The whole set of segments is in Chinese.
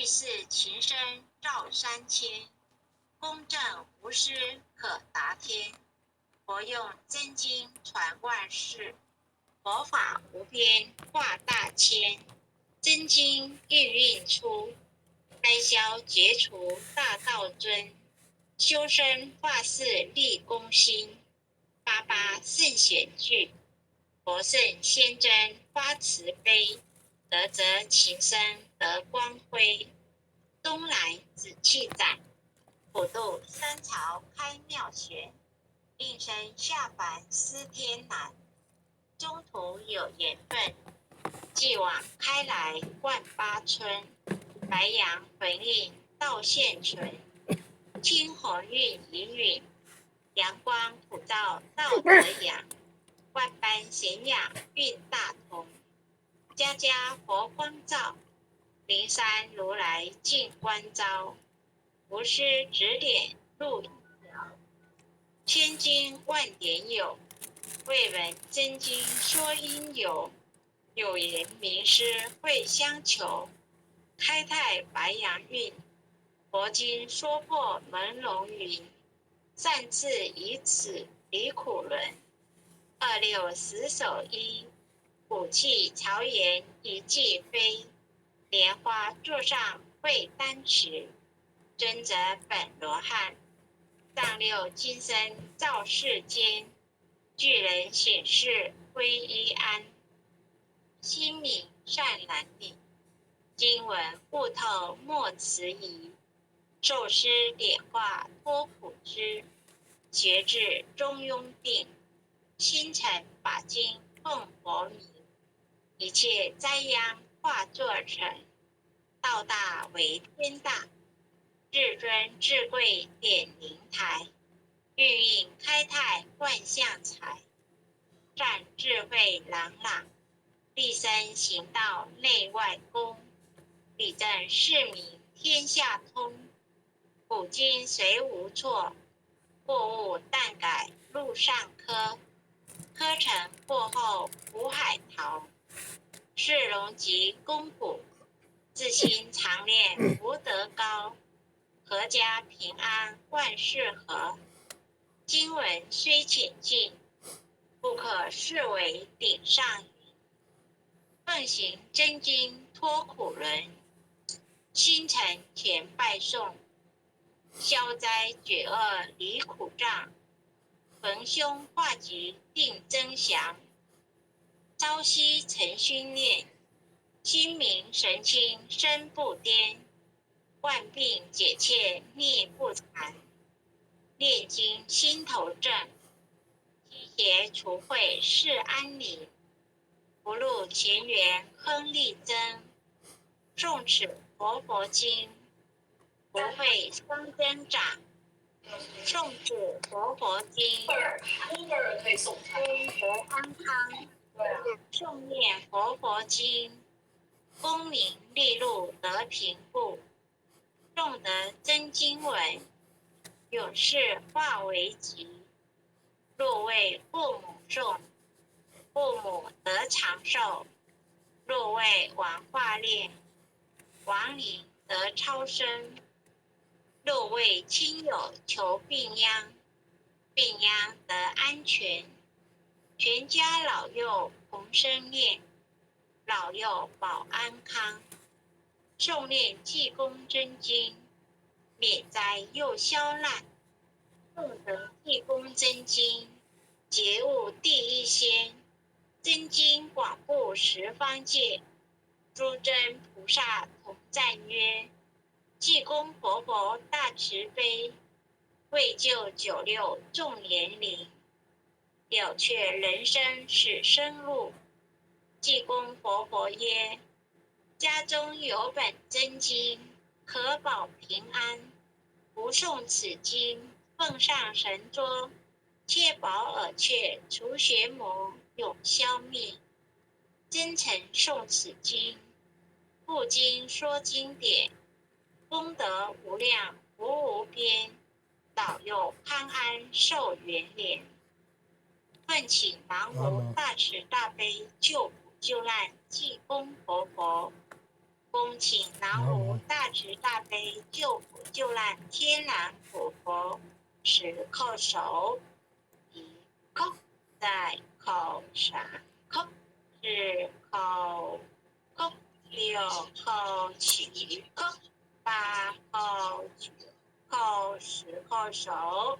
济世情深照三千，公正无私可达天。佛用真经传万世，佛法无边化大千。真经孕育出，该消绝除大道尊。修身化世立功心，八八圣显具，佛圣先真发慈悲。德泽情深得光辉，东来紫气展，普渡三朝开妙玄。应生下凡思天难，中途有缘分，继往开来万八村。白杨回应道现存，青红运已允，阳光普照道德阳。万般贤雅运大同，家家佛光照。灵山如来净观照，无师指点路一条。千经万典有，未闻真经说因由。有言名师会相求，开泰白杨运。佛经说破门龙云，善智以此离苦轮。26十手衣，虎气朝颜一骑飞。莲花座上会丹池，尊者本罗汉。上六金身照世间，巨人显示归依安。心明善男女，经文悟透莫迟疑。受师点化脱苦知，学至中庸定。心诚法经奉佛名，一切灾殃化作尘。道大为天大，至尊至贵点灵台。运运开泰万象财，善智慧朗朗。立身行道内外公，理正市民天下通。古今虽无错，过误但改路上科。科成过后苦海淘，是龙及功古。自心常念福德高，阖家平安万事和。经文虽浅近，不可视为顶上云。奉行真经脱苦轮，心诚前拜诵。消灾解厄离苦障，逢凶化吉定增祥。朝夕诚心念，心明神清身不颠。万病解切逆不残，念经心头正。积邪除秽世安宁，不入前缘亨利增。诵此佛经，不会生增长。诵此佛经，功德安康。诵念佛经，功名利禄得平复。诵得真经文，永世化为吉。若为父母诵，父母得长寿；若为王化炼，亡灵得超生；若为亲友求病殃，病殃得安全。全家老幼同生念，老幼保安康。诵念济公真经，免灾又消难。诵得济公真经，觉悟第一仙。真经广布十方界，诸真菩萨同赞曰：济公活佛大慈悲，为救96众年龄，了却人生死生路。济公活佛曰：家中有本真经，可保平安。不诵此经，奉上神桌，切保耳却除邪魔，永消灭。真诚诵此经，不经说经典，功德无量福无边，保佑康安寿元年。奉请南无大慈大悲救苦救难济公活佛，恭请南无大慈大悲救苦救难天然普佛10叩首，1叩在叩3叩4叩叩6叩7叩8叩9叩10叩首，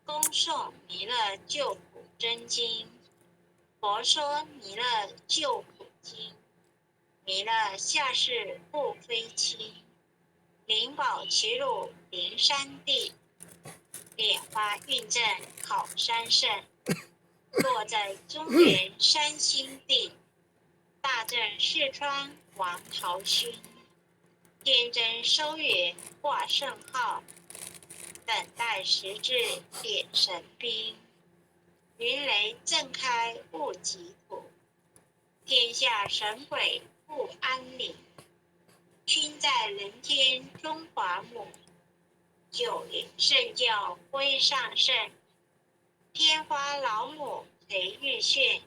恭诵弥勒救苦真经。佛说弥勒救苦经，弥勒下世不非亲，灵宝齐鲁灵山地，莲花运正考山胜，落在中原山心地，大正四川王陶勋，天真收元挂圣号，等待时至点神兵，云雷震开雾极土，天下神鬼不安宁，君在人间中华母，九灵圣教归上圣，天花老母垂玉炫，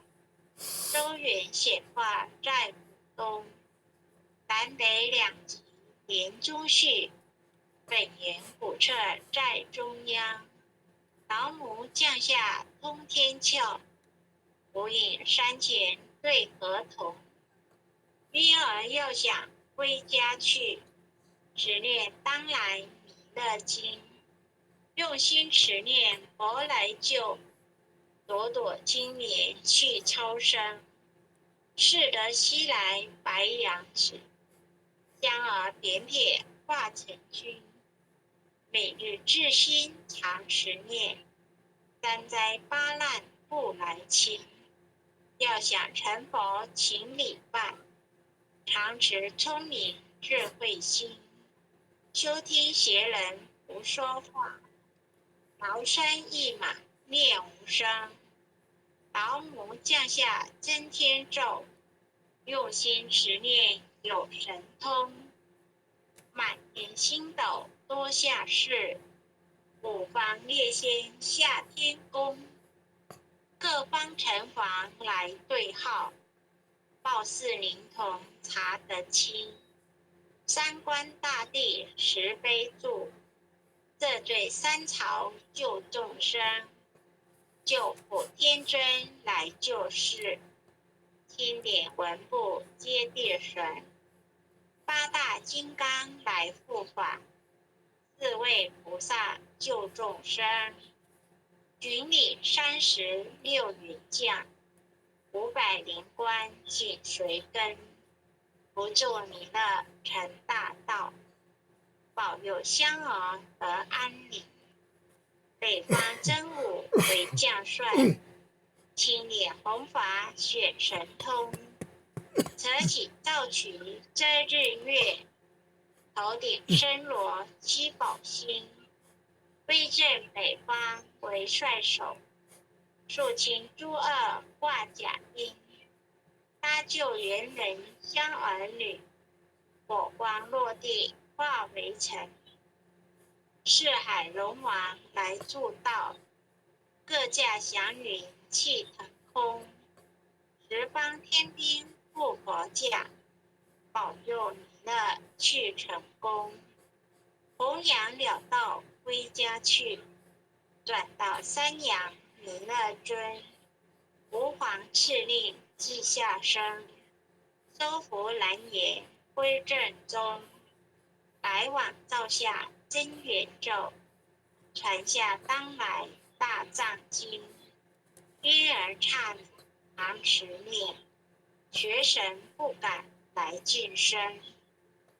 周原显化在浦东，南北两极连中续，本源古彻在中央，老母降下通天窍，无影山前对河童，婴儿要想归家去，持念当来弥勒经，用心持念佛来救，朵朵金莲去超生，适得西来白羊子，香儿扁扁化成君，每日至心常持念，三灾八难不来侵，要想成佛请礼拜，常持聪明智慧心，休听邪人胡说话，茅山一马念无声，老母降下真天咒，用心持念有神通，满天星斗多下士，五方列仙下天宫，各方城隍来对号，报事灵童查得清，三官大帝十悲助，这罪三朝救众生，救苦天尊来救世，钦点文部接地神，八大金刚来护法，四位菩萨救众生，巡礼36云将，500灵官紧随跟，不助弥勒成大道，保佑香儿得安宁。北方真武为将帅，青脸红发显神通，扯起皂衢遮日月，头顶身罗七宝星，威震北方为帅首，肃清诸恶化假因，搭救猿人香儿女，火光落地化为尘，四海龙王来助道，各驾祥云气腾空，十方天兵护佛驾，保佑弥勒去成功，弘扬了道归家去，转到三阳弥勒尊，吾皇敕令记下生，收服蓝颜归正宗，来往照下真元咒，传下当来大藏经，婴儿刹那常持念，学神不敢来近身，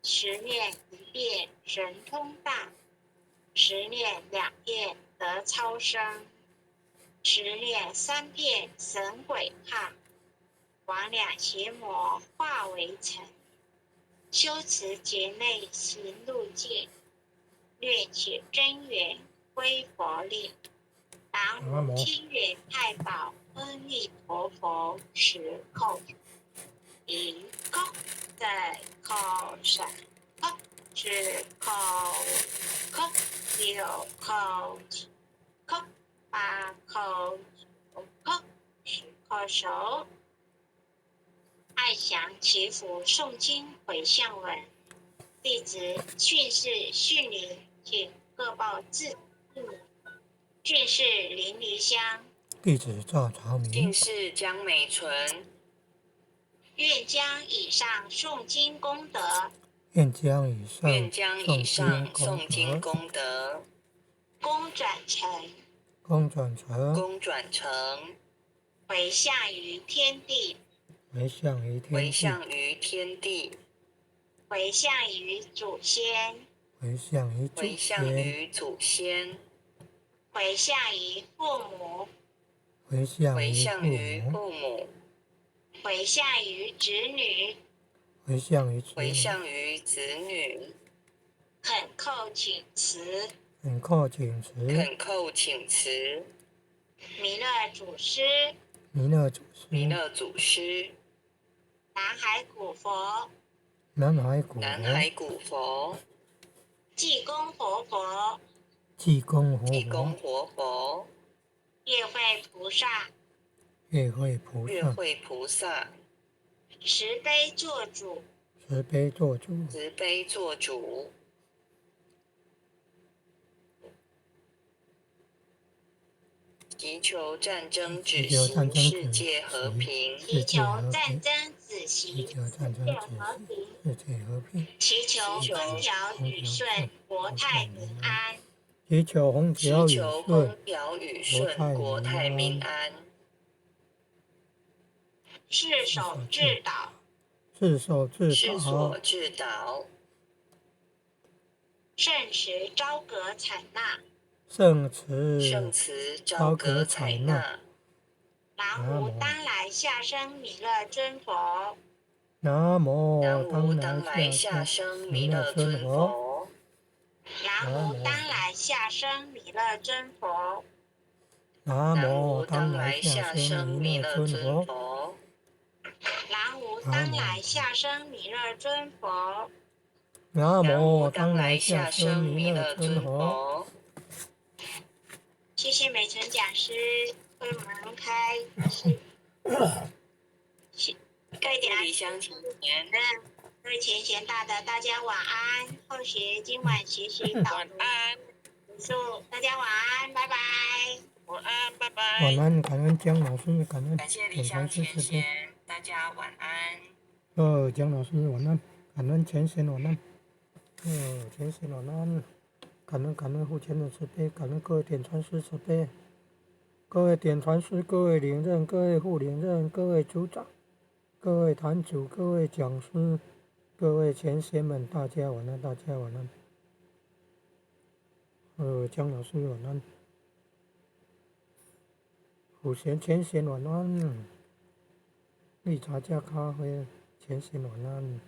持念一遍神通大，持念2遍得超生，持念3遍神鬼怕，魍魉邪魔化为尘，修持劫内行路径，略取真元归佛令，南无清源太保阿弥陀佛10叩，1叩再叩3叩4叩5叩6叩7叩8叩9叩10叩首，爱祥祈福诵经回向文，弟子训示训灵，请各报字名。训示林离香，弟子赵朝明。姓氏江美纯。愿将以上诵经功德，愿将以上诵经功德，功转成，功转成，回向于天地，回向于祖先，回向于祖先，回向于父母，回向于父母，回向于子女，恳叩请辞，弥勒祖师，南海古佛，济公活佛，月会菩萨，慈悲做主，祈求战争止息，世界和平。祈求战争止息，世界和平。祈求风调雨顺，国泰民安。祈求风调雨顺，国泰民安。世所致导，圣慈昭格采纳，南无当来下生弥勒尊佛，南无当来下生弥勒尊佛，南无当来下生弥勒尊佛，南无当来下生弥勒尊佛，南无当来下生弥勒尊佛，南无当来下生弥勒尊佛。谢谢美纯讲师为我们开示。各位离乡请言。各位前贤大德，大家晚安。后学今晚学习导晚安。祝大家晚安，拜拜。晚安，拜拜。晚安，感恩江老师，感谢离乡前贤，大家晚安。江老师晚安，感恩前贤晚安。前贤晚安，感恩父亲的慈悲，感恩各位点传师慈悲，各位点传师，各位领任，各位副领任，各位组长，各位坛主，各位讲师，各位前贤们，大家晚安，大家晚安。江老师晚安，辅贤前贤晚安，绿茶加咖啡前贤晚安。